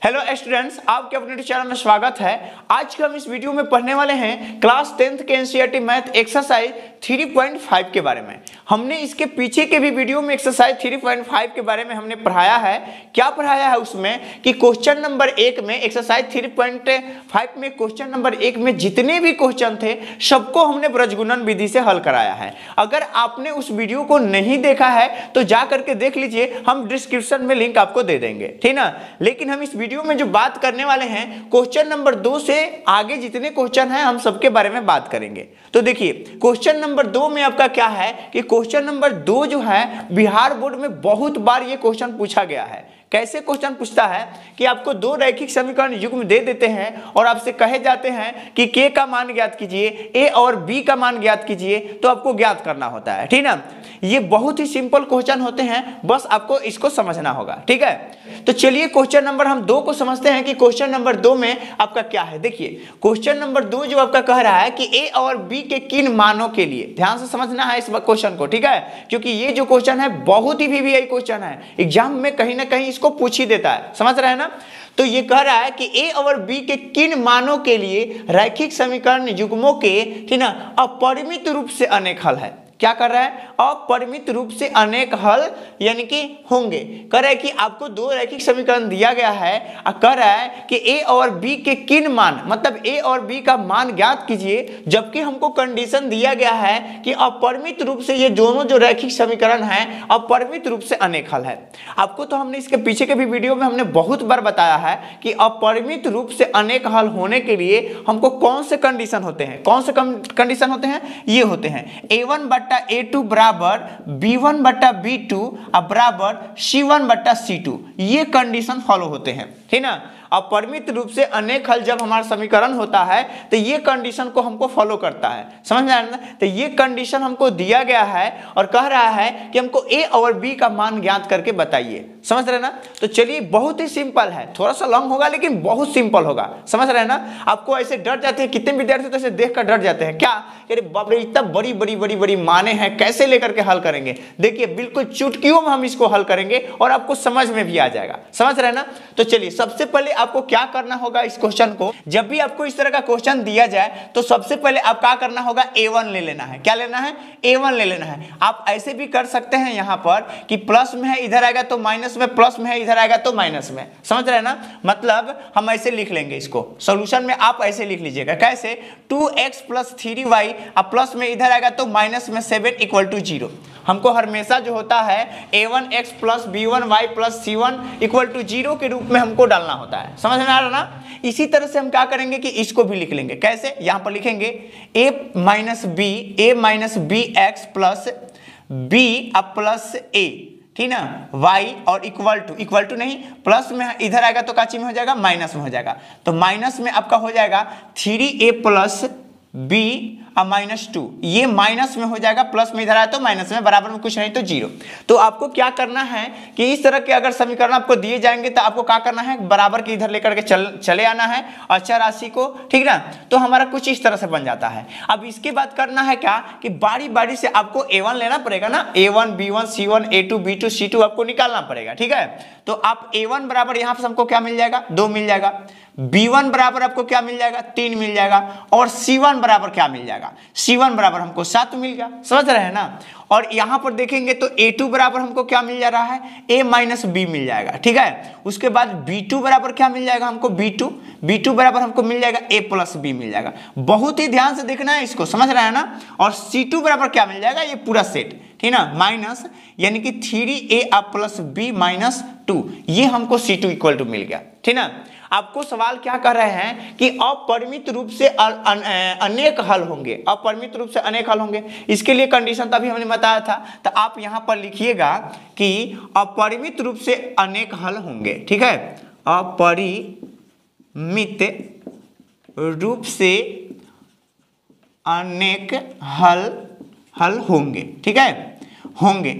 Hello students, आपके अपने channel में स्वागत है। आज के हम इस वीडियो में पढ़ने वाले हैं क्लास 10th के एनसीईआरटी मैथ एक्सरसाइज 3.5 के बारे में। हमने इसके पीछे के भी वीडियो में एक्सरसाइज 3.5 के बारे में हमने पढ़ाया है। क्या पढ़ाया है उसमें कि क्वेश्चन नंबर 1 में एक्सरसाइज 3.5 में क्वेश्चन नंबर 1 में जितने भी क्वेश्चन थे सबको हमने ब्रजगुणन विधि से हल कराया है। अगर आपने उस वीडियो को नहीं देखा है तो जा करके देख लीजिए, हम डिस्क्रिप्शन में लिंक आपको दे देंगे, ठीक ना। लेकिन हम इस वीडियो में जो बात करने वाले हैं क्वेश्चन नंबर 2 से आगे जितने क्वेश्चन हैं हम सबके बारे में बात करेंगे। तो देखिए क्वेश्चन नंबर 2 में आपका क्या है कि क्वेश्चन नंबर 2 जो है बिहार बोर्ड में बहुत बार ये क्वेश्चन पूछा गया है। कैसे क्वेश्चन पूछता है कि आपको दो रैखिक समीकरण युग्म दे देते हैं और आपसे कहे जाते हैं कि के का मान ज्ञात कीजिए, ए और बी का मान ज्ञात कीजिए, तो आपको ज्ञात करना होता है, ठीक ना। ये बहुत ही सिंपल क्वेश्चन होते हैं, बस आपको इसको समझना होगा, ठीक है। तो चलिए क्वेश्चन नंबर हम 2 को समझते हैं कि क्वेश्चन नंबर 2 में आपका क्या है। देखिए क्वेश्चन नंबर 2 जो आपका कह रहा है कि ए और बी के किन मानों के लिए, ध्यान से समझना है इस क्वेश्चन को, ठीक है, क्योंकि ये जो क्वेश्चन है बहुत ही VVI क्वेश्चन है, एग्जाम में कहीं ना कहीं इसको पूछ ही देता है, समझ रहे हैं ना। तो ये कह रहा है कि ए और बी के किन मानों के लिए रैखिक समीकरण युग्मों के, ठीक ना, अपरिमित रूप से अनेक हल है। क्या कर रहा है? अपरिमित रूप से अनेक हल यानी कि होंगे। कह रहा है कि आपको दो रैखिक समीकरण दिया गया है और कह रहा है कि ए और बी के किन मान, मतलब ए और बी का मान ज्ञात कीजिए, जबकि हमको कंडीशन दिया गया है कि अपरिमित रूप से ये दोनों जो रैखिक समीकरण हैं अपरिमित रूप से अनेक हल है। आपको तो हमने इसके पीछे के भी वीडियो में हमने बहुत बार बताया है कि अपरिमित रूप से अनेक हल होने के लिए हमको कौन से कंडीशन होते हैं, कौन से कंडीशन होते हैं, ये होते हैं A1 बट्टा A2 बराबर B1 बट्टा B2 बराबर C1 बट्टा C2। ये कंडीशन फॉलो होते हैं, ठीक ना। अपरिमित रूप से अनेक हल जब हमारा समीकरण होता है तो ये कंडीशन को हमको फॉलो करता है, समझ में आ रहा है ना। तो ये कंडीशन हमको दिया गया है और कह रहा है कि हमको ए और बी का मान ज्ञात करके बताइए, समझ रहे ना। तो चलिए बहुत ही सिंपल है, थोड़ा सा लॉन्ग होगा लेकिन बहुत सिंपल होगा, समझ रहे हैं ना। आपको ऐसे डर जाते हैं, कितने विद्यार्थी तो ऐसे देख कर डर जाते हैं, क्या अरे बाप रे इतना बड़ी बड़ी बड़ी बड़ी माने हैं, कैसे लेकर के हल करेंगे। देखिए बिल्कुल चुटकियों में हम इसको हल करेंगे और आपको समझ में भी आ जाएगा, समझ रहे हैं ना। तो चलिए सबसे पहले आपको क्या करना होगा, इस क्वेश्चन को जब भी आपको इस तरह का क्वेश्चन दिया जाए तो सबसे पहले आप क्या करना होगा, A1 ले लेना है। क्या लेना है? A1 ले लेना है। आप ऐसे भी कर सकते हैं यहाँ पर कि प्लस में है इधर आएगा तो माइनस में, प्लस में है इधर आएगा तो माइनस में, समझ रहे हैं ना। मतलब हम ऐसे लिख लेंगे इसको, सॉल्यूशन में आप ऐसे लिख लीजिएगा, कैसे 2x + 3y अब प्लस में इधर आएगा तो माइनस में 7 = 0। हमको हमेशा जो होता है A1x + B1y + C1 = 0 के रूप में हमको डालना होता है, समझ में आ रहा ना। इसी तरह से हम क्या करेंगे कि इसको भी लिख लेंगे, कैसे, यहां पर लिखेंगे a - bx + b + a, ठीक ना, y और इक्वल टू नहीं, प्लस में इधर आएगा तो काची में हो जाएगा, माइनस में हो जाएगा। तो माइनस में आपका हो जाएगा 3a + b -2, ये माइनस में हो जाएगा, प्लस में इधर आया तो माइनस में, बराबर में कुछ नहीं तो 0। तो आपको क्या करना है कि इस तरह के अगर समीकरण आपको दिए जाएंगे तो आपको क्या करना है, बराबर के इधर लेकर के चले आना है अचर राशि को, ठीक ना। तो हमारा कुछ इस तरह से बन जाता है। अब इसके बाद करना है क्या कि बारी बारी से आपको A1 लेना पड़ेगा ना, A1 B1 C1 A2 B2 C2 आपको निकालना पड़ेगा, ठीक है। तो आप A1 बराबर यहाँ पर हमको क्या मिल जाएगा, 2 मिल जाएगा, B1 बराबर आपको क्या मिल जाएगा, 3 मिल जाएगा, और C1 बराबर क्या मिल जाएगा, C1 बराबर हमको 7 मिल गया, समझ रहे हैं ना। और यहां पर देखेंगे तो A2 बराबर हमको क्या मिल जा रहा है, A - B मिल जाएगा, ठीक है। उसके बाद B2 बराबर क्या मिल जाएगा हमको, B2 बराबर हमको मिल जाएगा A + B मिल जाएगा। बहुत ही ध्यान से देखना है इसको, समझ रहे हैं ना। और C2 बराबर क्या मिल जाएगा, ये पूरा सेट, ठीक ना, माइनस यानी कि 3a + b - 2, ये हमको C2 = मिल गया, ठीक ना। आपको सवाल क्या कर रहे हैं कि अपरिमित रूप से अनेक हल होंगे, अपरिमित रूप से अनेक हल होंगे। इसके लिए कंडीशन तभी हमने बताया था, तो आप यहां पर लिखिएगा कि अपरिमित रूप से अनेक हल होंगे, ठीक है। अपरिमित रूप से अनेक हल होंगे, ठीक है, होंगे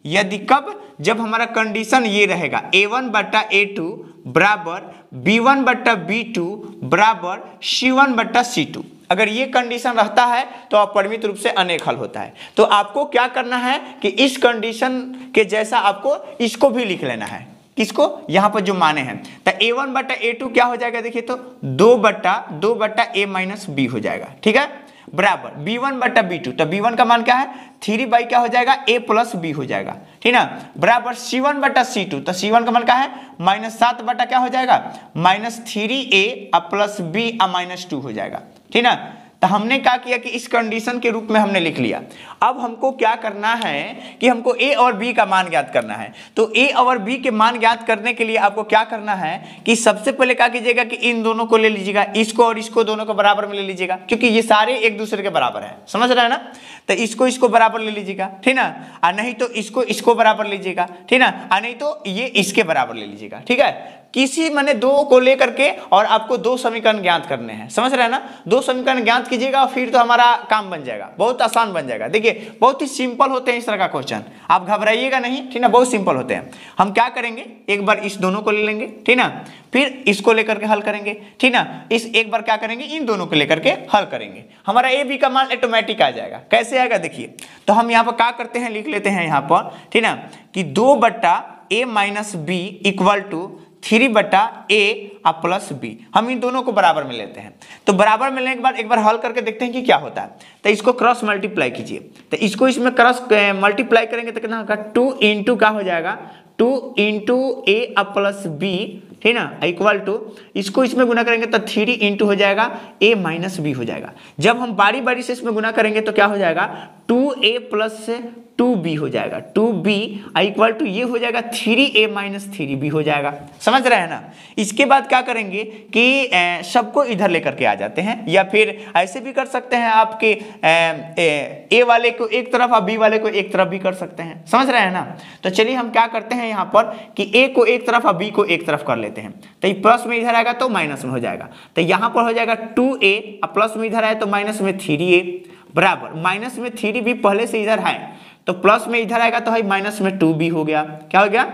यदि कब, जब हमारा कंडीशन ये रहेगा A1 बट्टा A2 बराबर B1 बट्टा B2 बराबर C1 बट्टा C2। अगर ये कंडीशन रहता है तो अपरिमित रूप से अनेक हल होता है। तो आपको क्या करना है कि इस कंडीशन के जैसा आपको इसको भी लिख लेना है, किसको, यहाँ पर जो माने हैं। तो a1 बटा a2 क्या हो जाएगा, देखिए तो 2 बटा a माइनस b हो जाएगा, ठीक है, बराबर b1 बटा b2। तो b1 का मान क्या है 3 बाई क्या हो जाएगा a प्लस b हो जाएगा, ठीक ना, बराबर c1 बटा c2। तो c1 का मान क्या है -7 बटा क्या हो जाएगा -3a प्लस b -2 हो जाएगा, ठीक ना। तो हमने क्या किया कि इस कंडीशन के रूप में हमने लिख लिया। अब हमको क्या करना है कि हमको a और b का मान ज्ञात करना है। तो a और b के मान ज्ञात करने के लिए आपको क्या करना है कि सबसे पहले क्या कीजिएगा कि इन दोनों को ले लीजिएगा, इसको और इसको दोनों को बराबर में ले लीजिएगा, क्योंकि ये सारे एक दूसरे के बराबर है, समझ रहे हैं ना। तो इसको बराबर ले लीजिएगा, ठीक ना, और नहीं तो इसको बराबर लीजिएगा, ठीक ना, और नहीं तो ये इसके बराबर ले लीजिएगा, ठीक है। किसी मैंने दो को लेकर के और आपको दो समीकरण ज्ञात करने हैं, समझ रहे हैं ना। दो समीकरण ज्ञात कीजिएगा फिर तो हमारा काम बन जाएगा, बहुत आसान बन जाएगा। देखिए बहुत ही सिंपल होते हैं इस तरह का क्वेश्चन, आप घबराइएगा नहीं, ठीक ना, बहुत सिंपल होते हैं। हम क्या करेंगे, एक बार इस दोनों को ले लेंगे, ठीक ना, फिर इसको लेकर के हल करेंगे, ठीक ना, इस एक बार क्या करेंगे इन दोनों को लेकर के हल करेंगे, हमारा ए बी का मान ऑटोमेटिक आ जाएगा। कैसे आएगा देखिए, तो हम यहाँ पर क्या करते हैं लिख लेते हैं यहाँ पर, ठीक ना, कि 2 बटा a minus B equal to 3 बटा a प्लस b। हम इन दोनों को बराबर में लेते हैं। तो बराबर में लेने के बाद एक बार हल करके देखते हैं कि क्या होता है। तो इसको क्रॉस मल्टीप्लाई कीजिए, तो इसको इसमें क्रॉस मल्टीप्लाई करेंगे तो कितना होगा 2 इंटू क्या हो जाएगा 2 इंटू a प्लस b, ठीक ना, इक्वल टू इसको इसमें गुना करेंगे तो 3 इंटू हो जाएगा a माइनस b हो जाएगा। जब हम बारी बारी से इसमें गुना करेंगे तो क्या हो जाएगा 2a प्लस 2b हो जाएगा, 2b इक्वल टू ये हो जाएगा 3a माइनस 3b हो जाएगा, समझ रहे हैं ना। इसके बाद क्या करेंगे कि सबको इधर लेकर के आ जाते हैं, या फिर ऐसे भी कर सकते हैं आपके a वाले को एक तरफ और b वाले को एक तरफ भी कर सकते हैं, समझ रहे हैं ना। तो चलिए हम क्या करते हैं यहाँ पर कि a को एक तरफ और b को एक तरफ कर लेते हैं। तो ये प्लस में इधर आएगा तो माइनस में हो जाएगा, तो यहाँ पर हो जाएगा 2a और प्लस में इधर आए तो माइनस में 3a, बराबर माइनस में 3b पहले से इधर है तो प्लस में इधर आएगा तो भाई माइनस में 2b हो गया, क्या हो गया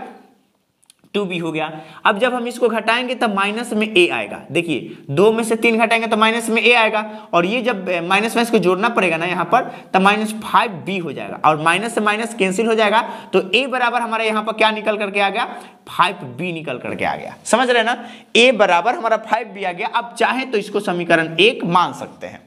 2b हो गया। अब जब हम इसको घटाएंगे तब माइनस में a आएगा, देखिए 2 में से 3 घटाएंगे तो माइनस में a आएगा, और ये जब माइनस में इसको जोड़ना पड़ेगा ना यहाँ पर तब माइनस 5b हो जाएगा, और माइनस से माइनस कैंसिल हो जाएगा तो a बराबर हमारा यहाँ पर क्या निकल करके आ गया 5b निकल करके आ गया, समझ रहे हैं ना। a बराबर हमारा 5b आ गया। अब चाहे तो इसको समीकरण 1 मान सकते हैं,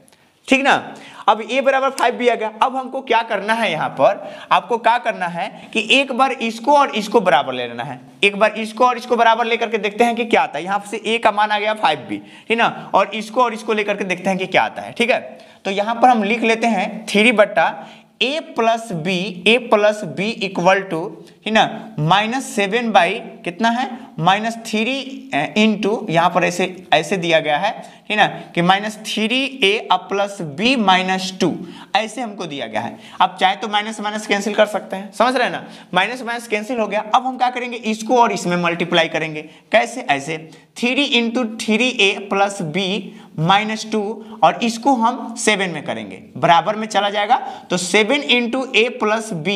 ठीक ना। अब a बराबर 5b आ गया। अब हमको क्या करना है, यहाँ पर आपको क्या करना है कि एक बार इसको और इसको बराबर ले लेना है, एक बार इसको और इसको बराबर लेकर के देखते हैं कि क्या आता है। यहाँ से a का मान आ गया 5b, ठीक ना, और इसको लेकर के देखते हैं कि क्या आता है, ठीक है। तो यहाँ पर हम लिख लेते हैं 3 बटा a plus B equal to, ठीक ना, -7 बाई कितना है -3 इंटू यहाँ पर ऐसे दिया गया है, ठीक ना, कि -3a प्लस b -2 ऐसे हमको दिया गया है। अब चाहे तो माइनस माइनस कैंसिल कर सकते हैं, समझ रहे हैं ना, माइनस माइनस कैंसिल हो गया। अब हम क्या करेंगे इसको और इसमें मल्टीप्लाई करेंगे, कैसे, ऐसे 3 इंटू 3a प्लस b -2 और इसको हम 7 में करेंगे, बराबर में चला जाएगा तो 7 इंटू a प्लस b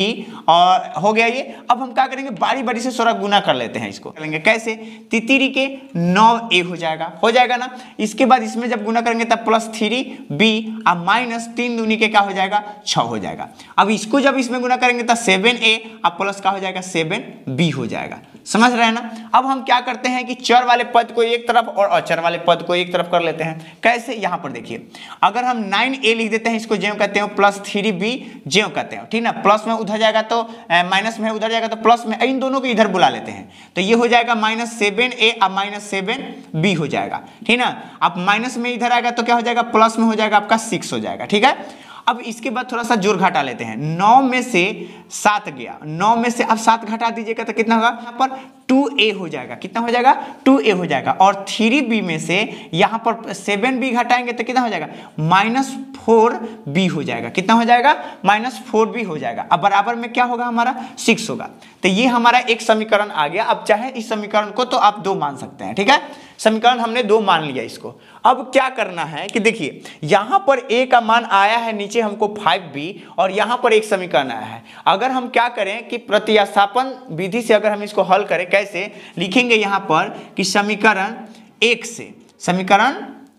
और हो गया ये। अब हम क्या करेंगे बारी बारी से थोड़ा गुना कर लेते हैं, इसको करेंगे कैसे, तितीरी के 9a हो जाएगा ना। इसके बाद इसमें जब गुना करेंगे तब प्लस 3b और माइनस 3 दूनी के क्या हो जाएगा 6 हो जाएगा। अब इसको जब इसमें गुना करेंगे तब 7a और प्लस क्या हो जाएगा 7b हो जाएगा, समझ रहे हैं ना। अब हम क्या करते हैं कि चर वाले पद को एक तरफ और अचर वाले पद को एक तरफ कर लेते हैं। कैसे, यहाँ पर देखिए अगर हम 9a लिख देते हैं, इसको ज्यों कहते हैं प्लस 3b ज्यों कहते हैं, ठीक ना, प्लस में उधर जाएगा तो माइनस में उधर जाएगा तो प्लस में, इन दोनों को इधर बुला लेते हैं तो ये हो जाएगा -7a और -7b हो जाएगा, ठीक ना। अब माइनस में इधर आएगा तो क्या हो जाएगा प्लस में हो जाएगा आपका 6 हो जाएगा, ठीक है। अब इसके बाद थोड़ा सा जोड़ घटा लेते हैं, 9 में से 7 गया, 9 में से अब 7 घटा दीजिएगा तो कितना होगा, यहाँ पर 2a हो जाएगा, कितना हो जाएगा 2a हो जाएगा, और 3b में से यहाँ पर 7b घटाएंगे तो कितना हो जाएगा -4b हो जाएगा, कितना हो जाएगा -4b हो जाएगा। अब बराबर में क्या होगा हमारा 6 होगा। तो ये हमारा एक समीकरण आ गया। अब चाहे इस समीकरण को तो आप 2 मान सकते हैं, ठीक है, समीकरण हमने 2 मान लिया इसको। अब क्या करना है कि देखिए यहाँ पर a का मान आया है नीचे हमको 5b और यहाँ पर एक समीकरण आया है। अगर हम क्या करें कि प्रतिस्थापन विधि से अगर हम इसको हल करें, कैसे लिखेंगे यहाँ पर कि समीकरण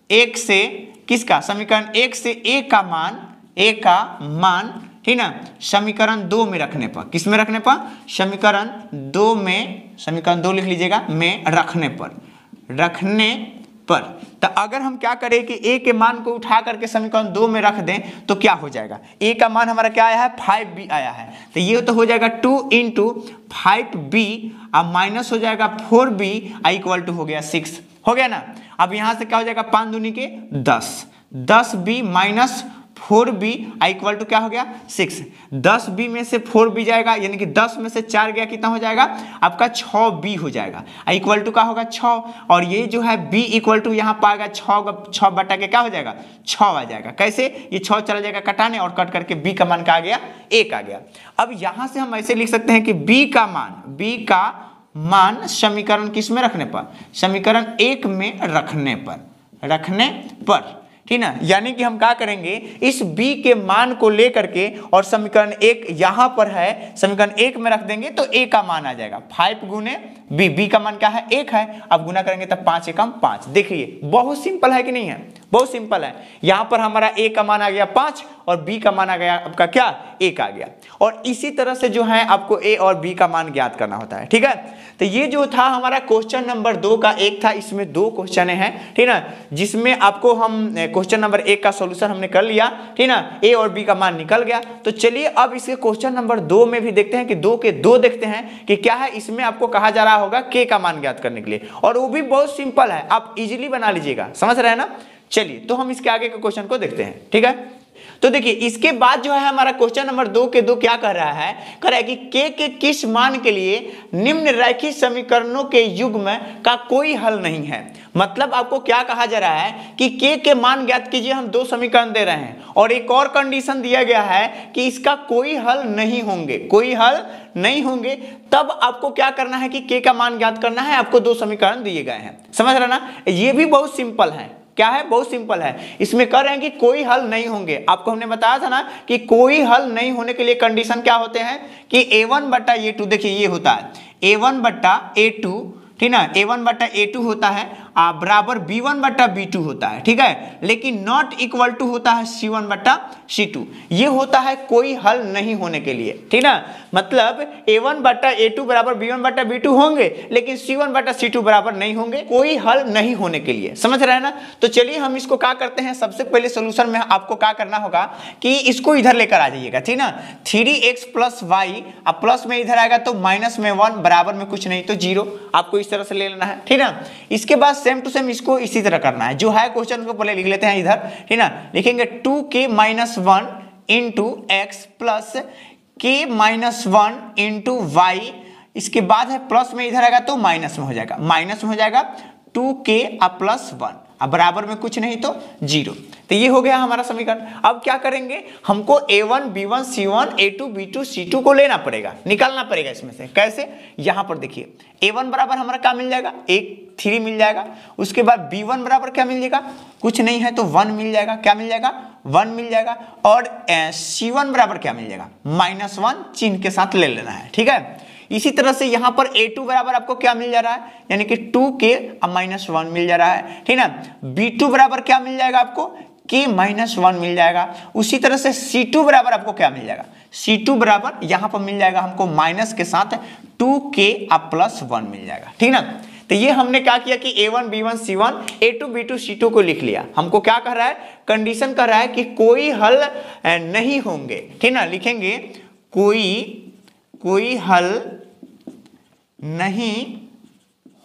1 से किसका, समीकरण 1 से a का मान, ठीक ना, समीकरण 2 में रखने पर, किस में रखने पर, समीकरण 2 में समीकरण 2 लिख लीजिएगा, में रखने पर। तो अगर हम क्या करें कि a के मान को उठा करके समीकरण 2 में रख दें तो क्या हो जाएगा, a का मान हमारा क्या आया है 5b आया है, तो ये तो हो जाएगा 2 × 5b, अब माइनस हो जाएगा 4b इक्वल टू हो गया 6, हो गया ना। अब यहां से क्या हो जाएगा 5 दूनी के 10, 10b minus 4b equal to क्या हो गया 6, 10b में से 4b जाएगा यानी कि 10 में से 4 गया, कितना हो जाएगा आपका 6b हो जाएगा, इक्वल टू क्या होगा 6, और ये जो है b इक्वल टू यहाँ पाएगा 6 बटा के क्या हो जाएगा 6 आ जाएगा। कैसे, ये 6 चला जाएगा कटाने और कट करके b का मान क्या आ गया 1 आ गया। अब यहां से हम ऐसे लिख सकते हैं कि b का मान समीकरण किस में रखने पर, समीकरण 1 में रखने पर, ठीक ना। यानी कि हम क्या करेंगे, इस b के मान को लेकर के और समीकरण 1 यहां पर है, समीकरण 1 में रख देंगे तो a का मान आ जाएगा 5 गुने b का मान क्या है 1 है, अब गुना करेंगे तब 5 एकम 5। देखिए बहुत सिंपल है कि नहीं है, बहुत सिंपल है। यहां पर हमारा a का मान आ गया 5 और b का मान आ गया आपका क्या 1 आ गया, और इसी तरह से जो है आपको a और b का मान ज्ञात करना होता है, ठीक है। तो ये जो था हमारा क्वेश्चन नंबर 2 का एक था, इसमें 2 क्वेश्चन हैं, ठीक ना, जिसमें आपको हम क्वेश्चन नंबर 1 का सॉल्यूशन हमने कर लिया, ठीक ना, a और b का मान निकल गया। तो चलिए अब इसके क्वेश्चन नंबर 2 में भी देखते हैं कि 2 के 2 देखते हैं कि क्या है। इसमें आपको कहा जा रहा होगा k का मान ज्ञात करने के लिए, और वो भी बहुत सिंपल है, आप इजीली बना लीजिएगा, समझ रहे हैं ना। चलिए तो हम इसके आगे के क्वेश्चन को देखते हैं, ठीक है। तो देखिए इसके बाद जो है हमारा क्वेश्चन नंबर 2 के 2 क्या कर रहा है, कह रहा है कि k के किस मान के लिए निम्न रैखिक समीकरणों के युग्म का कोई हल नहीं है। मतलब आपको क्या कहा जा रहा है कि k के मान ज्ञात कीजिए, हम 2 समीकरण दे रहे हैं और एक और कंडीशन दिया गया है कि इसका कोई हल नहीं होंगे, तब आपको क्या करना है कि k का मान ज्ञात करना है। आपको 2 समीकरण दिए गए हैं, समझ रहे ना। ये भी बहुत सिंपल है, क्या है बहुत सिंपल है। इसमें कह रहे हैं कि कोई हल नहीं होंगे, आपको हमने बताया था ना कि कोई हल नहीं होने के लिए कंडीशन क्या होते हैं कि a1 बटा a2, देखिए ये होता है a1 बटा a2, ठीक ना, a1 बटा a2 होता है बराबर b1 बटा b2 होता है, ठीक है, लेकिन नॉट इक्वल टू होता है c1 बटा c2। ये होता है कोई हल नहीं होने के लिए, ठीक ना। मतलब a1 बटा a2 बराबर b1 बटा b2 होंगे, लेकिन c1 बटा c2 बराबर नहीं होंगे, कोई हल नहीं होने के लिए, समझ रहे हैं ना। तो चलिए हम इसको क्या करते हैं, सबसे पहले सोल्यूशन में आपको क्या करना होगा कि इसको इधर लेकर आ जाइएगा, ठीक ना। 3x प्लस वाई, अब प्लस में इधर आएगा तो माइनस में 1, बराबर में कुछ नहीं तो 0, आपको इस तरह से ले लेना है, ठीक ना। इसके बाद सेम टू सेम इसको इसी तरह करना है, जो है क्वेश्चन को पहले लिख लेते हैं इधर, ठीक ना। लिखेंगे 2k minus 1 into X plus k minus 1 into Y, इसके बाद है प्लस में इधर आएगा तो माइनस में हो जाएगा 2k प्लस 1, अब बराबर में कुछ नहीं तो 0। तो ये हो गया हमारा समीकरण। अब क्या करेंगे, हमको a1 b1 c1 a2 b2 c2 को लेना पड़ेगा, निकालना पड़ेगा इसमें से। कैसे, यहां पर देखिए a1 बराबर हमारा क्या मिल जाएगा 3 मिल जाएगा, उसके बाद b1 बराबर क्या मिल जाएगा, कुछ नहीं है तो 1 मिल जाएगा, क्या मिल जाएगा 1 मिल जाएगा, और c1 बराबर क्या मिल जाएगा -1 चिन्ह के साथ ले लेना है, ठीक है। इसी तरह से यहां पर a2 बराबर आपको क्या मिल जा रहा है, यानी कि 2k -1 मिल जा रहा है, ठीक ना। b2 बराबर क्या मिल जाएगा आपको k -1 मिल जाएगा। उसी तरह से c2 बराबर आपको क्या मिल जाएगा, c2 बराबर यहां पर मिल जाएगा हमको माइनस के साथ 2k प्लस 1 मिल जाएगा, ठीक ना। तो ये हमने क्या किया कि a1 b1 c1 a2 b2 c2 को लिख लिया। हमको क्या कह रहा है, कंडीशन कह रहा है कि कोई हल नहीं होंगे, ठीक ना। लिखेंगे कोई हल नहीं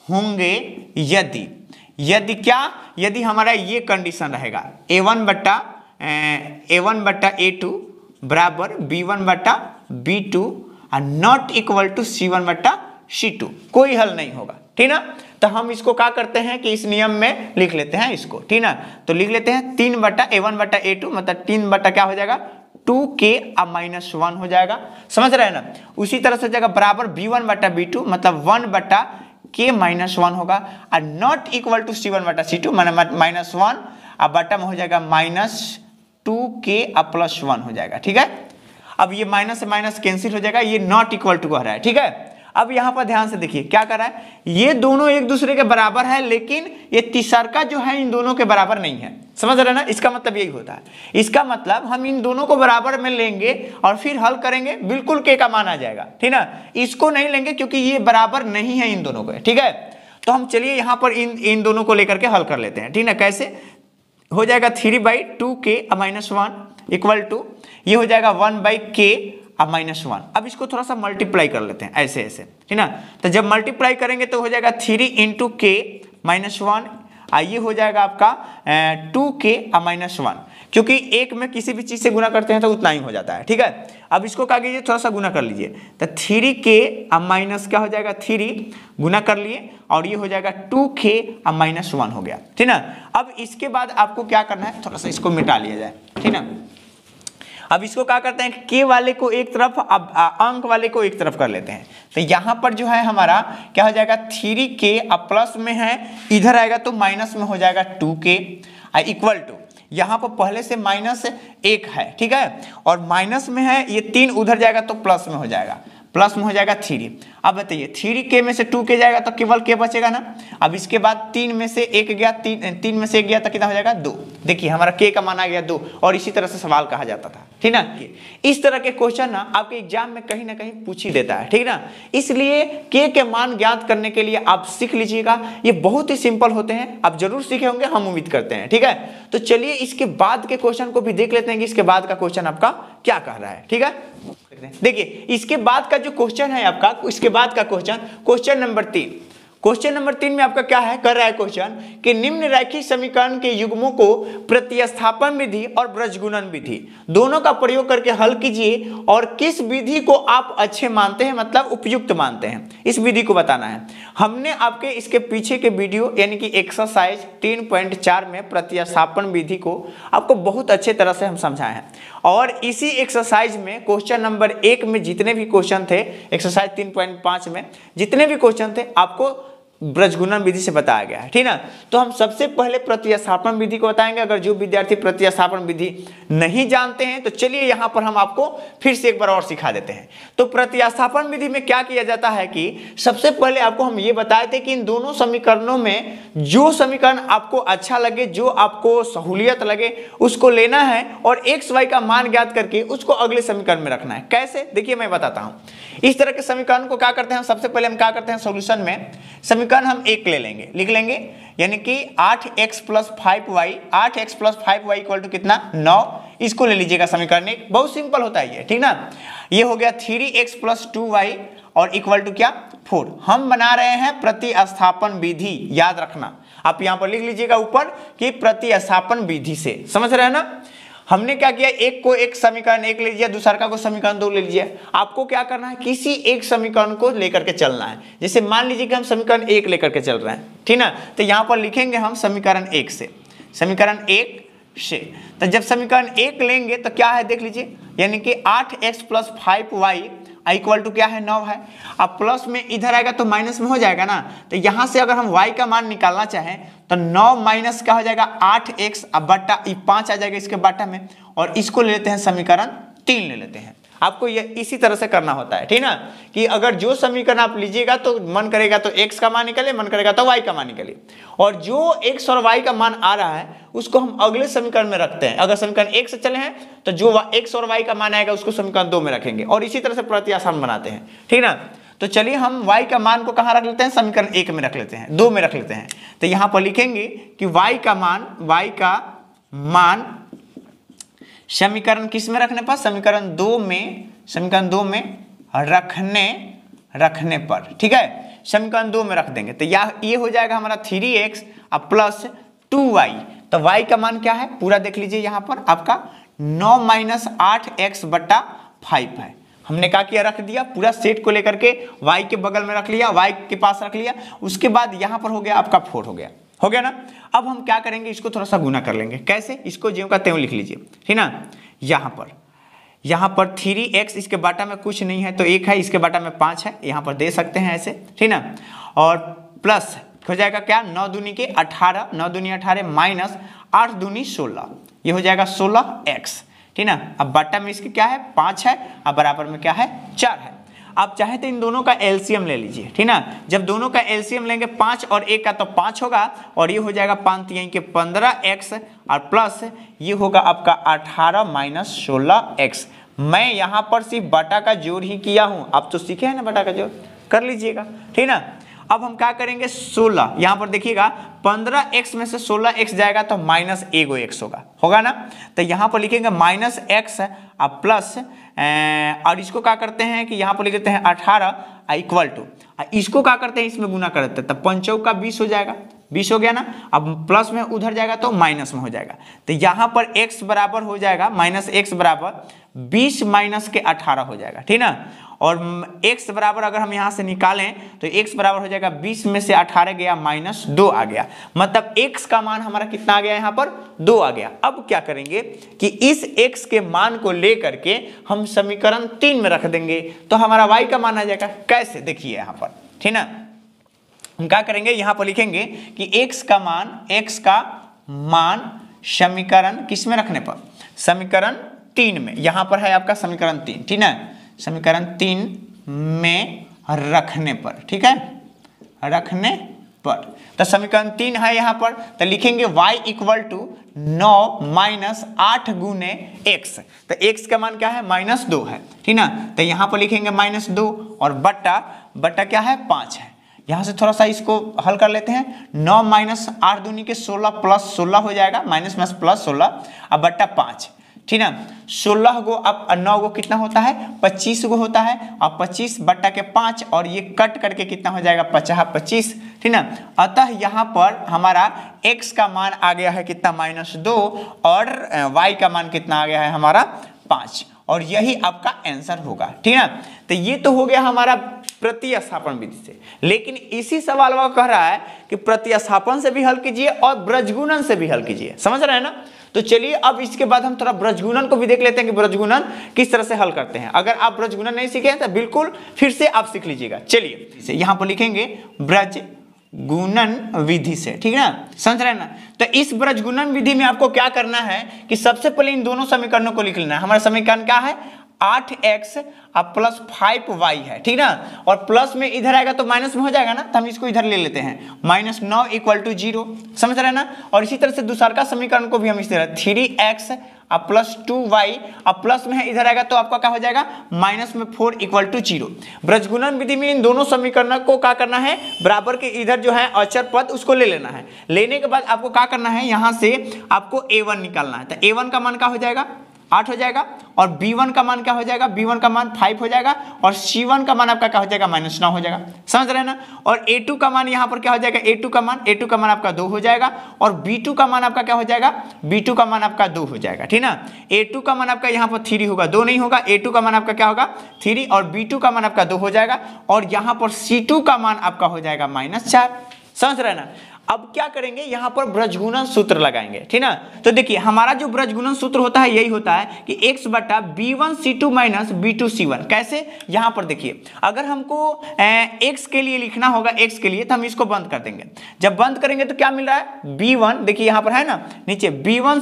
होंगे यदि क्या, यदि हमारा ये कंडीशन रहेगा a1 बटा a2 बराबर b1 बटा b2 और नॉट इक्वल टू c1 बटा c2, कोई हल नहीं होगा, ठीक ना। तो हम इसको क्या करते हैं कि इस नियम में लिख लेते हैं इसको, ठीक ना। तो लिख लेते हैं 3 बटा a1 बटा a2, मतलब 3 बटा क्या हो जाएगा 2k -1 हो जाएगा, समझ रहे हैं ना। उसी तरह से जाएगा बराबर b1 बटा b2, मतलब 1 बटा k -1 होगा, और नॉट इक्वल टू c1 बटा c2 -1 अब बटा में हो जाएगा -2k प्लस 1 हो जाएगा, ठीक है। अब ये माइनस से माइनस कैंसिल हो जाएगा, ये नॉट इक्वल टू कह रहा है, ठीक है। अब यहाँ पर ध्यान से देखिए क्या कर रहा है, ये दोनों एक दूसरे के बराबर है, लेकिन ये तीसरा जो है इन दोनों के बराबर नहीं है। समझ रहे हैं ना, इसका मतलब यही होता है। इसका मतलब हम इन दोनों को बराबर में लेंगे और फिर हल करेंगे, बिल्कुल के का मान आ जाएगा, ठीक ना। इसको नहीं लेंगे क्योंकि ये बराबर नहीं है इन दोनों को, ठीक है। तो हम चलिए यहाँ पर इन दोनों को लेकर के हल कर लेते हैं, ठीक ना। कैसे हो जाएगा 3/2k-1 इक्वल टू ये हो जाएगा 1/k-1। अब इसको थोड़ा सा मल्टीप्लाई कर लेते हैं ऐसे ऐसे, ठीक ना। तो जब मल्टीप्लाई करेंगे तो हो जाएगा 3 × k-1, ये हो जाएगा आपका 2k-1, क्योंकि एक में किसी भी चीज से गुना करते हैं तो उतना ही हो जाता है, ठीक है। अब इसको क्या कीजिए, थोड़ा सा गुना कर लीजिए, तो 3k- क्या हो जाएगा, 3 गुना कर लिए और ये हो जाएगा 2k-1 हो गया, ठीक ना। अब इसके बाद आपको क्या करना है, थोड़ा सा इसको मिटा लिया जाए, ठीक ना। अब इसको क्या करते हैं, k वाले को एक तरफ, अब अंक वाले को एक तरफ कर लेते हैं। तो यहाँ पर जो है हमारा क्या हो जाएगा, 3k, अब प्लस में है, इधर आएगा तो माइनस में हो जाएगा 2k, इक्वल टू यहाँ पर पहले से -1 है, ठीक है, और माइनस में है, ये 3 उधर जाएगा तो प्लस में हो जाएगा, 3। अब बताइए 3k में से 2k जाएगा तो केवल k बचेगा ना। अब इसके बाद 3 में से 1 गया, 3 में से 1 गया तो कितना हो जाएगा, 2। देखिए हमारा k का मान आ गया 2, और इसी तरह से सवाल कहा जाता था, ठीक ना। इस तरह के क्वेश्चन ना आपके एग्जाम में कहीं ना कहीं पूछ ही देता है, ठीक ना। इसलिए k के मान ज्ञात करने के लिए आप सीख लीजिएगा, ये बहुत ही सिंपल होते हैं, आप जरूर सीखे होंगे, हम उम्मीद करते हैं, ठीक है। तो चलिए इसके बाद के क्वेश्चन को भी देख लेते हैं कि इसके बाद का क्वेश्चन आपका क्या कह रहा है, ठीक है। देखिए इसके बाद का जो क्वेश्चन है आपका, इसके बाद का क्वेश्चन नंबर 3। क्वेश्चन नंबर 3 में आपका क्या है, कर रहा है क्वेश्चन कि निम्न रैखिक समीकरण के युग्मों को प्रतिस्थापन विधि और ब्रजगुणन विधि दोनों का प्रयोग करके हल कीजिए, और किस विधि को आप अच्छे मानते हैं, मतलब उपयुक्त मानते हैं, इस विधि को बताना है। हमने आपके इसके पीछे के वीडियो यानी कि एक्सरसाइज 3.4 में प्रतिस्थापन विधि को आपको बहुत अच्छे तरह से हम समझाए हैं, और इसी एक्सरसाइज में क्वेश्चन नंबर 1 में जितने भी क्वेश्चन थे, एक्सरसाइज 3.5 में जितने भी क्वेश्चन थे आपको ब्रजगुणन विधि से बताया गया है, ठीक ना। तो हम सबसे पहले प्रतिस्थापन विधि को बताएंगे। अगर जो विद्यार्थी प्रतिस्थापन विधि नहीं जानते हैं तो चलिए यहाँ पर हम आपको फिर से एक बार और सिखा देते हैं। तो प्रतिस्थापन विधि में क्या किया जाता है कि सबसे पहले आपको हम ये बताए थे कि इन दोनों समीकरणों में जो समीकरण आपको अच्छा लगे, जो आपको सहूलियत लगे, उसको लेना है और एक्स वाई का मान ज्ञात करके उसको अगले समीकरण में रखना है। कैसे, देखिए मैं बताता हूँ। इस तरह के समीकरण को क्या करते हैं, सबसे पहले हम क्या करते हैं, सॉल्यूशन में समीकरण हम एक ले लेंगे, लिख लेंगे, यानी कि 8x + 5y, 8x + 5y equal to कितना, 9। इसको ले लीजिएगा समीकरण एक, बहुत सिंपल होता है ये, ठीक ना। ये हो गया 3x + 2y और इक्वल टू क्या, 4। हम बना रहे हैं प्रतिस्थापन विधि, याद रखना, आप यहां पर लिख लीजिएगा ऊपर कि प्रतिस्थापन विधि से, समझ रहे हैं ना। हमने क्या किया, एक को एक समीकरण एक ले लीजिए, दूसरा को समीकरण 2 ले लीजिए। आपको क्या करना है, किसी एक समीकरण को लेकर के चलना है। जैसे मान लीजिए कि हम समीकरण 1 लेकर के चल रहे हैं, ठीक ना, तो यहाँ पर लिखेंगे हम समीकरण 1 से, समीकरण 1 से। तो जब समीकरण 1 लेंगे तो क्या है, देख लीजिए, यानी कि 8x + 5y इक्वल टू क्या है, 9 है। अब प्लस में इधर आएगा तो माइनस में हो जाएगा ना, तो यहाँ से अगर हम y का मान निकालना चाहें तो 9 माइनस क्या हो जाएगा, 8x, अब बट्टा 5 आ जाएगा इसके बट्टा में, और इसको ले लेते हैं समीकरण 3 ले लेते हैं। आपको ये इसी तरह से करना होता है, ठीक ना, कि अगर जो समीकरण आप लीजिएगा तो मन करेगा तो x का मान निकले, मन करेगा तो y का मान निकले, और जो x और y का मान आ रहा है उसको हम अगले समीकरण में रखते हैं। अगर समीकरण 1 से चले हैं तो जो x और y का मान आएगा उसको समीकरण 2 में रखेंगे, और इसी तरह से प्रतिस्थापन बनाते हैं, ठीक ना। तो चलिए हम y का मान को कहाँ रख लेते हैं, समीकरण 1 में रख लेते हैं, 2 में रख लेते हैं। तो यहाँ पर लिखेंगे कि y का मान समीकरण किस में रखने पर, समीकरण 2 में रखने पर, ठीक है, समीकरण 2 में रख देंगे। तो ये हो जाएगा हमारा 3x + 2y। तो y का मान क्या है, पूरा देख लीजिए, यहाँ पर आपका 9 - 8x बट्टा 5 है। हमने क्या किया, रख दिया, पूरा सेट को लेकर के y के बगल में रख लिया, y के पास रख लिया। उसके बाद यहाँ पर हो गया आपका 4 हो गया ना। अब हम क्या करेंगे, इसको थोड़ा सा गुना कर लेंगे। कैसे, इसको ज्यों का त्यों लिख लीजिए, ठीक ना। यहाँ पर 3x, इसके बाटा में कुछ नहीं है तो 1 है, इसके बाटा में 5 है, यहाँ पर दे सकते हैं ऐसे, ठीक ना। और प्लस हो जाएगा क्या, 9 दूनी के 18, 9 दूनी 18 माइनस 8 दूनी 16, ये हो जाएगा 16x, ठीक ना। अब बाटा में इसके क्या है, 5 है, अब बराबर में क्या है, 4 है। आप चाहे तो इन दोनों का एलसीएम ले लीजिए, ठीक ना। जब दोनों का एलसीएम लेंगे 5 और 1 का तो 5 होगा और ये हो जाएगा 5 3 के 15x और प्लस ये होगा आपका 18 माइनस 16x। मैं यहाँ पर सिर्फ बटा का जोड़ ही किया हूँ, आप तो सीखे हैं ना बटा का जोड़, कर लीजिएगा, ठीक ना। अब हम क्या करेंगे 16, यहाँ पर देखिएगा 15x में से 16x जाएगा तो माइनस एगो x होगा ना। तो यहाँ पर लिखेंगे माइनस x और प्लस और इसको क्या करते हैं कि यहाँ पर लिख देते हैं 18 इक्वल टू, इसको क्या करते हैं इसमें गुना कर देते हैं, तब 5 का 20 हो जाएगा, 20 हो गया ना। अब प्लस में उधर जाएगा तो माइनस में हो जाएगा, तो यहाँ पर x बराबर हो जाएगा माइनस x बराबर 20 माइनस के 18 हो जाएगा, ठीक ना। और x बराबर अगर हम यहाँ से निकालें तो x बराबर हो जाएगा 20 में से 18 गया माइनस 2 आ गया, मतलब x का मान हमारा कितना आ गया यहाँ पर 2 आ गया। अब क्या करेंगे कि इस x के मान को लेकर के हम समीकरण 3 में रख देंगे तो हमारा y का मान आ जाएगा। कैसे देखिए यहाँ पर, ठीक ना। हम क्या करेंगे यहाँ पर लिखेंगे कि x का मान समीकरण किस में रखने पर, समीकरण 3 में, यहाँ पर है आपका समीकरण 3, ठीक ना, समीकरण 3 में रखने पर, ठीक है, रखने पर। तो समीकरण 3 है यहाँ पर, तो लिखेंगे y इक्वल टू 9 माइनस 8 गुने x, तो x का मान क्या है -2 है, ठीक ना। तो यहाँ पर लिखेंगे -2 और बट्टा क्या है 5 है। यहाँ से थोड़ा सा इसको हल कर लेते हैं, 9 माइनस 8 दूनी के 16 प्लस 16 हो जाएगा, माइनस में प्लस 16 अब बट्टा 5, ठीक ना। 16 गो अब 9 गो कितना होता है 25 गो होता है, और 25 बट्टा के 5 और ये कट करके कितना हो जाएगा 50, ठीक ना। अतः यहाँ पर हमारा x का मान आ गया है कितना -2 और y का मान कितना आ गया है हमारा 5, और यही आपका आंसर होगा, ठीक ना। तो ये तो हो गया हमारा प्रतिस्थापन विधि से, लेकिन इसी सवाल में कह रहा है कि प्रतिस्थापन से भी हल कीजिए और ब्रजगुणन से भी हल कीजिए, समझ रहे हैं ना। तो चलिए अब इसके बाद हम थोड़ा ब्रजगुणन को भी देख लेते हैं कि ब्रजगुणन किस तरह से हल करते हैं। अगर आप ब्रजगुणन नहीं सीखे हैं तो बिल्कुल फिर से आप सीख लीजिएगा। चलिए यहाँ पर लिखेंगे ब्रजगुणन विधि से, ठीक है ना, समझ रहे हैं ना। तो इस ब्रजगुणन विधि में आपको क्या करना है कि सबसे पहले इन दोनों समीकरणों को लिख लेना है। हमारा समीकरण क्या है 8x अब प्लस 5y है, ठीक ना, और प्लस में इधर आएगा तो माइनस में हो जाएगा ना, तो हम इसको इधर ले लेते हैं -9 इक्वल टू 0, समझ रहे हैं ना। और इसी तरह से दूसरा का समीकरण को भी हम इस तरह 3x अब प्लस 2y अब प्लस में है इधर आएगा तो आपका क्या हो जाएगा -4 इक्वल टू 0। ब्रजगुणन विधि में इन दोनों समीकरणों को क्या करना है, बराबर के इधर जो है अचर पद उसको ले लेना है। लेने के बाद आपको क्या करना है, यहाँ से आपको a1 निकालना है, तो a1 का मान क्या हो जाएगा 8 हो जाएगा, और b1 का मान क्या हो जाएगा, b1 का मान 5 हो जाएगा, और c1 का मान आपका क्या हो जाएगा -9 हो जाएगा, समझ रहे हैं ना। और a2 का मान यहाँ पर क्या हो जाएगा, a2 का मान आपका 2 हो जाएगा, और b2 का मान आपका क्या हो जाएगा, b2 का मान आपका 2 हो जाएगा, ठीक ना। a2 का मान आपका यहाँ पर 3 होगा, 2 नहीं होगा, a2 का मान आपका क्या होगा 3, और b2 का मान आपका 2 हो जाएगा, और यहाँ पर c2 का मान आपका हो जाएगा -4, समझ रहे हैं ना। अब क्या करेंगे, यहाँ पर ब्रजगुणन सूत्र लगाएंगे, ठीक ना। तो देखिए हमारा जो ब्रजगुणन सूत्र होता है यही होता है कि x बटा b1 c2 minus b2 c1। कैसे, यहाँ पर देखिए अगर हमको x के लिए लिखना होगा, x के लिए तो हम इसको बंद कर देंगे। जब बंद करेंगे तो क्या मिल रहा है b1, देखिए यहाँ पर है ना नीचे b1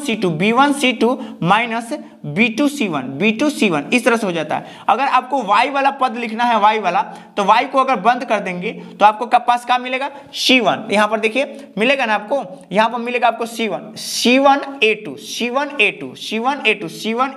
c2 minus b2 c1 इस तरह से हो जाता है। अगर आपको y वाला पद लिखना है, y वाला, तो y को अगर बंद कर देंगे तो आपको पास क्या मिलेगा c1, यहाँ पर देखिए मिलेगा ना आपको, यहाँ पर मिलेगा आपको c1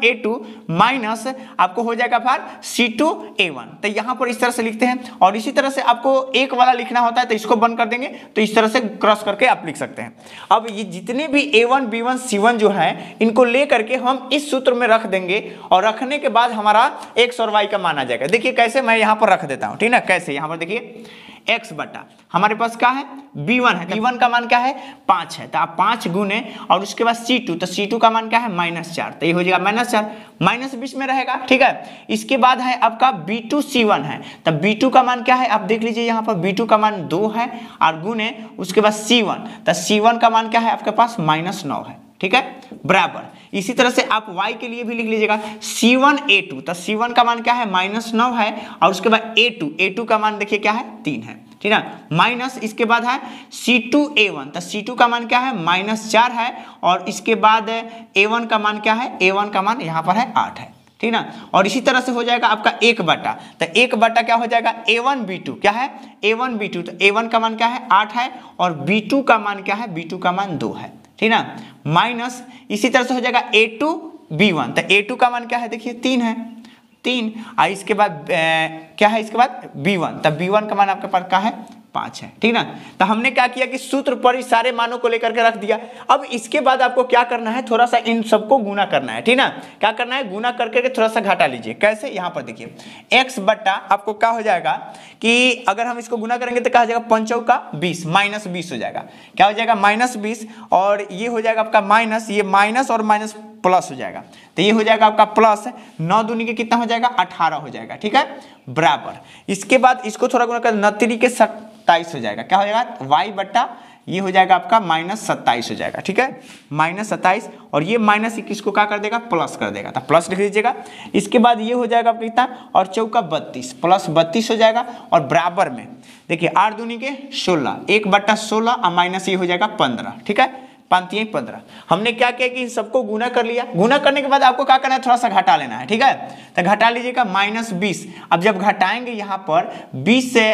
a2 माइनस आपको हो जाएगा फिर c2 a1। तो यहाँ पर इस तरह से लिखते हैं, और इसी तरह से आपको एक वाला लिखना होता है तो इसको बंद कर देंगे, तो इस तरह से क्रॉस करके आप लिख सकते हैं। अब ये जितने भी a1 b1 c1 जो है इनको ले करके हम इस सूत्र में रख देंगे, और रखने के बाद हमारा x और y का मान आ जाएगा। देखिए कैसे, मैं यहाँ पर रख देता हूँ, ठीक ना। कैसे, यहाँ पर देखिए x बटा हमारे पास क्या है b1 है, b1 का मान क्या है 5 है, तो आप 5 गुने और उसके बाद c2, तो c2 का मान क्या है -4, तो ये हो जाएगा -4, माइनस बीच में रहेगा, ठीक है। इसके बाद है आपका b2 c1 है, तो b2 का मान क्या है आप देख लीजिए, यहाँ पर b2 का मान 2 है, और गुने उसके बाद c1, तो c1 का मान क्या है आपके पास -9 है, ठीक है, बराबर। इसी तरह से आप y के लिए भी लिख लीजिएगा c1 a2, तो c1 का मान क्या है -9 है, और उसके बाद a2 का मान देखिए क्या है 3 है, ठीक है, माइनस इसके बाद है c2 a1, तो c2 का मान क्या है -4 है, और इसके बाद a1 का मान क्या है, a1 का मान यहाँ पर है 8 है, ठीक ना। और इसी तरह से हो जाएगा आपका 1 बटा, तो 1 बटा क्या हो जाएगा a1 b2, क्या है a1 b2, तो a1 का मान क्या है 8 है और b2 का मान क्या है, b2 का मान 2 है, ठीक ना, माइनस इसी तरह से हो जाएगा a2 b1, तो a2 का मान क्या है देखिए 3 है, 3 और इसके बाद क्या है इसके बाद b1, तब b1 का मान आपके पास क्या है 5 है, ठीक ना। तो हमने क्या किया कि सूत्र पर इस सारे मानों को लेकर के रख दिया। अब इसके बाद आपको क्या करना है, थोड़ा सा इन सबको गुना करना है, ठीक ना। क्या करना है, गुना करके के थोड़ा सा घटा लीजिए। कैसे, यहाँ पर देखिए x बटा आपको क्या हो जाएगा कि अगर हम इसको गुना करेंगे तो क्या हो जाएगा 5 चौका 20 माइनस 20 हो जाएगा, क्या हो जाएगा माइनस 20 और ये हो जाएगा आपका माइनस, ये माइनस और माइनस प्लस हो जाएगा, तो ये हो जाएगा आपका प्लस 9 दूनी के कितना हो जाएगा 18 हो जाएगा, ठीक है, बराबर। इसके बाद इसको थोड़ा गुना कर 9 3 के 27 हो जाएगा, क्या हो जाएगा y बट्टा ये हो जाएगा आपका माइनस 27 हो जाएगा, ठीक है, माइनस 27 और ये माइनस किसको क्या कर देगा प्लस कर देगा, तो प्लस लिख लीजिएगा। इसके बाद ये हो जाएगा आपका कितना और चौका 32 प्लस 32 हो जाएगा और बराबर में देखिए 8 दूनी के 16 1 बट्टा 16 और माइनस ये हो जाएगा 15, ठीक है, 15। हमने क्या किया कि इन सबको गुना कर लिया। गुना करने के बाद आपको क्या करना है, थोड़ा सा घटा लेना है, ठीक है, तो घटा लीजिएगा माइनस 20। अब जब घटाएंगे यहाँ पर 20 से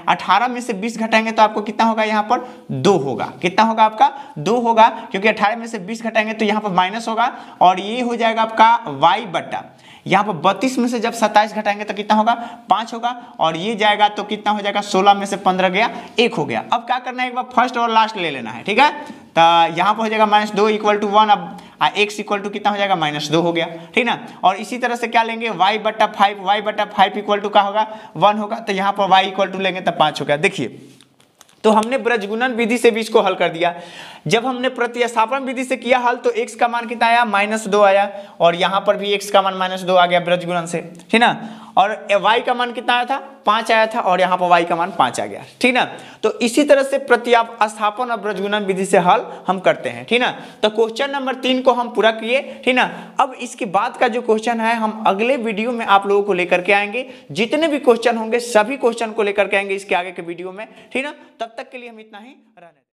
18 में से 20 घटाएंगे तो आपको कितना होगा, यहाँ पर 2 होगा, कितना होगा आपका 2 होगा, क्योंकि 18 में से 20 घटाएंगे तो यहाँ पर माइनस होगा और ये हो जाएगा आपका y बट्टा यहाँ पर 32 में से जब 27 घटाएंगे तो कितना होगा 5 होगा और ये जाएगा तो कितना हो जाएगा 16 में से 15 गया 1 हो गया। अब क्या करना है, एक बार फर्स्ट और लास्ट ले लेना है, ठीक है, तो यहाँ पर हो जाएगा -2 इक्वल टू 1, अब x इक्वल टू कितना हो जाएगा -2 हो गया, ठीक ना। और इसी तरह से क्या लेंगे y बट्टा 5 इक्वल टू क्या होगा 1 होगा, तो यहाँ पर y इक्वल टू लेंगे तो 5 हो गया। देखिए तो हमने ब्रजगुणन विधि से भी इसको हल कर दिया। जब हमने प्रतिस्थापन विधि से किया हल तो x का मान कितना आया -2 आया और यहाँ पर भी x का मान -2 आ गया ब्रजगुणन से, ठीक ना। और y का मान कितना आया था 5 आया था और यहाँ पर y का मान 5 आ गया, ठीक ना। तो इसी तरह से प्रतिस्थापन और ब्रजगुणन विधि से हल हम करते हैं, ठीक ना। तो क्वेश्चन नंबर 3 को हम पूरा किए, ठीक ना। अब इसके बाद का जो क्वेश्चन है हम अगले वीडियो में आप लोगों को लेकर के आएंगे। जितने भी क्वेश्चन होंगे सभी क्वेश्चन को लेकर के आएंगे इसके आगे के वीडियो में, ठीक ना। तब तक के लिए हम इतना ही रहने